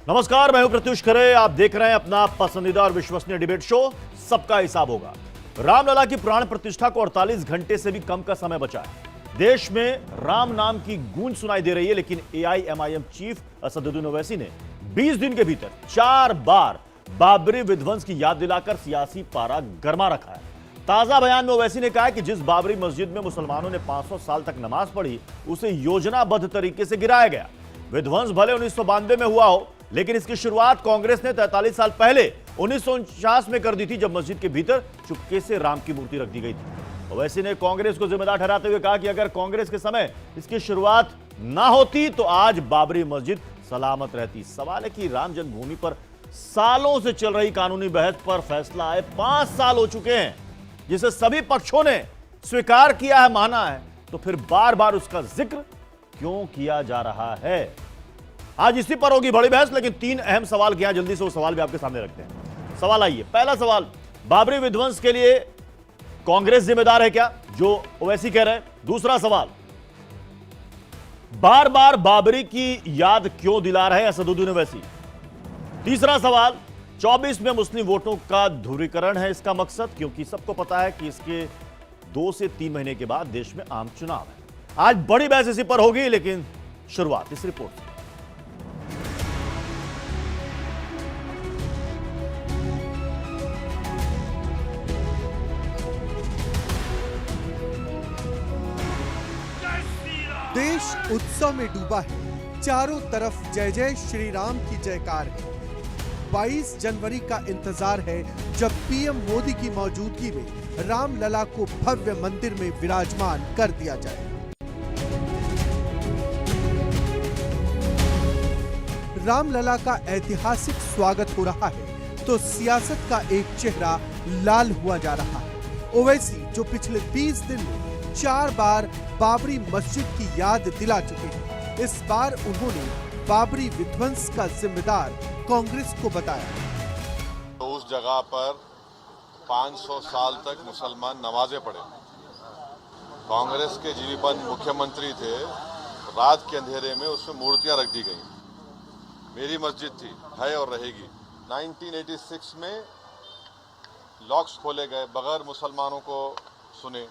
नमस्कार, मैं हूं प्रत्युष खरे। आप देख रहे हैं अपना पसंदीदा और विश्वसनीय डिबेट शो सबका हिसाब होगा। रामलला की प्राण प्रतिष्ठा को 48 घंटे से भी कम का समय बचा है। देश में राम नाम की गूंज सुनाई दे रही है, लेकिन एआईएमआईएम चीफ असदुद्दीन ओवैसी ने 20 दिन के भीतर 4 बार बाबरी विध्वंस की याद दिलाकर सियासी पारा गरमा रखा है। ताजा बयान में ओवैसी ने कहा है कि जिस बाबरी मस्जिद में मुसलमानों ने 500 साल तक नमाज पढ़ी, उसे योजनाबद्ध तरीके से गिराया गया। विध्वंस भले 1992 में हुआ हो, लेकिन इसकी शुरुआत कांग्रेस ने 43 साल पहले 1949 में कर दी थी, जब मस्जिद के भीतर चुपके से राम की मूर्ति रख दी गई थी। ओवैसी ने कांग्रेस को जिम्मेदार ठहराते हुए कहा कि अगर कांग्रेस के समय इसकी शुरुआत ना होती तो आज बाबरी मस्जिद सलामत रहती। सवाल है कि राम जन्मभूमि पर सालों से चल रही कानूनी बहस पर फैसला आए 5 साल हो चुके हैं, जिसे सभी पक्षों ने स्वीकार किया है, माना है, तो फिर बार बार उसका जिक्र क्यों किया जा रहा है? आज इसी पर होगी बड़ी बहस, लेकिन 3 अहम सवाल किया, जल्दी से वो सवाल भी आपके सामने रखते हैं। सवाल आइए, पहला सवाल, बाबरी विध्वंस के लिए कांग्रेस जिम्मेदार है क्या, जो ओवैसी कह रहे हैं? दूसरा सवाल, बार बार बाबरी की याद क्यों दिला रहे असदुद्दीन ओवैसी? तीसरा सवाल, 24 में मुस्लिम वोटों का ध्रुवीकरण है इसका मकसद, क्योंकि सबको पता है कि इसके 2 से 3 महीने के बाद देश में आम चुनाव है। आज बड़ी बहस इसी पर होगी, लेकिन शुरुआत इस रिपोर्ट से। देश उत्सव में डूबा है, चारों तरफ जय जय श्री राम की जयकार है। 22 जनवरी का इंतजार है, जब पीएम मोदी की मौजूदगी में रामलला को भव्य मंदिर में विराजमान कर दिया जाए। रामलला का ऐतिहासिक स्वागत हो रहा है, तो सियासत का एक चेहरा लाल हुआ जा रहा है। ओवैसी, जो पिछले 20 दिन में 4 बार बाबरी मस्जिद की याद दिला चुके हैं, इस बार उन्होंने बाबरी विध्वंस का जिम्मेदार कांग्रेस को बताया। तो उस जगह पर 500 साल तक मुसलमान नमाजें पढ़े। कांग्रेस के जिन मुख्यमंत्री थे, रात के अंधेरे में उसमें मूर्तियां रख दी गई। मेरी मस्जिद थी, है और रहेगी। 1986 में लॉक्स खोले गए, बगैर मुसलमानों को सुने।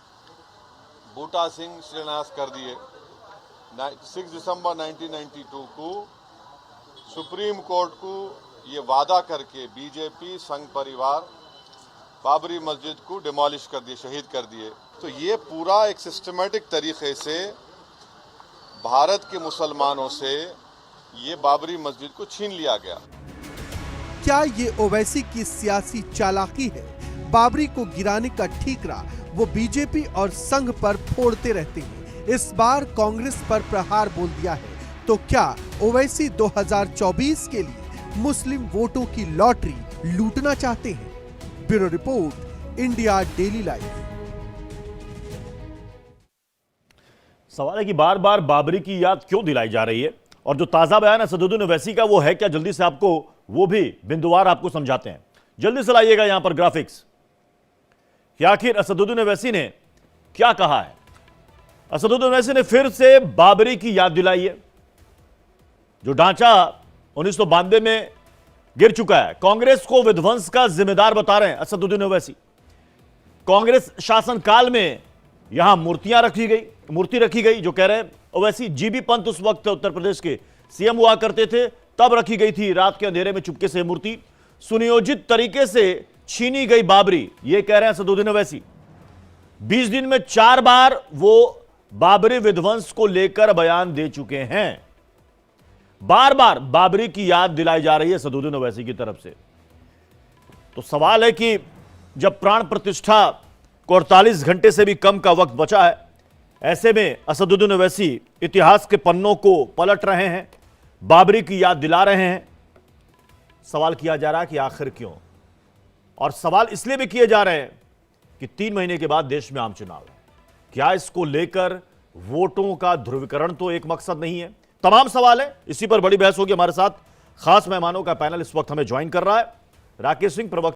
बूटा सिंह शिलान्यास कर दिए। 6 दिसंबर 1992 को सुप्रीम कोर्ट को ये वादा करके बीजेपी संघ परिवार बाबरी मस्जिद को डिमोलिश कर दिए, शहीद कर दिए। तो ये पूरा एक सिस्टमैटिक तरीके से भारत के मुसलमानों से ये बाबरी मस्जिद को छीन लिया गया। क्या ये ओवैसी की सियासी चालाकी है? बाबरी को गिराने का ठीकरा वो बीजेपी और संघ पर फोड़ते रहते हैं। इस बार कांग्रेस पर प्रहार बोल दिया है, तो क्या ओवैसी 2024 के लिए मुस्लिम वोटों की लॉटरी लूटना चाहते हैं? Bureau report, India daily life. सवाल है कि बार बार बाबरी की याद क्यों दिलाई जा रही है, और जो ताजा बयान है असदुद्दीन ओवैसी का, वो है क्या? जल्दी से आपको वो भी बिंदुवार आपको समझाते हैं। जल्दी से लाइएगा यहां पर ग्राफिक्स कि आखिर असदुद्दीन ओवैसी ने क्या कहा है। असदुद्दीन ओवैसी ने फिर से बाबरी की याद दिलाई है, जो ढांचा 1992 में गिर चुका है। कांग्रेस को विध्वंस का जिम्मेदार बता रहे हैं असदुद्दीन ओवैसी। कांग्रेस शासनकाल में यहां मूर्ति रखी गई, जो कह रहे हैं ओवैसी। जीबी पंत उस वक्त उत्तर प्रदेश के सीएम हुआ करते थे, तब रखी गई थी रात के अंधेरे में चुपके से मूर्ति। सुनियोजित तरीके से छीनी गई बाबरी, ये कह रहे हैं असदुद्दीन ओवैसी। 20 दिन में 4 बार वो बाबरी विध्वंस को लेकर बयान दे चुके हैं। बार बार बाबरी की याद दिलाई जा रही है असदुद्दीन ओवैसी की तरफ से। तो सवाल है कि जब प्राण प्रतिष्ठा को 48 घंटे से भी कम का वक्त बचा है, ऐसे में असदुद्दीन ओवैसी इतिहास के पन्नों को पलट रहे हैं, बाबरी की याद दिला रहे हैं। सवाल किया जा रहा है कि आखिर क्यों, और सवाल इसलिए भी किए जा रहे हैं कि 3 महीने के बाद देश में आम चुनाव है। क्या इसको लेकर वोटों का ध्रुवीकरण तो एक मकसद नहीं है? तमाम सवाल है, इसी पर बड़ी बहस होगी। हमारे साथ खास मेहमानों का पैनल इस वक्त हमें ज्वाइन कर रहा है। राकेश सिंह, प्रवक्ता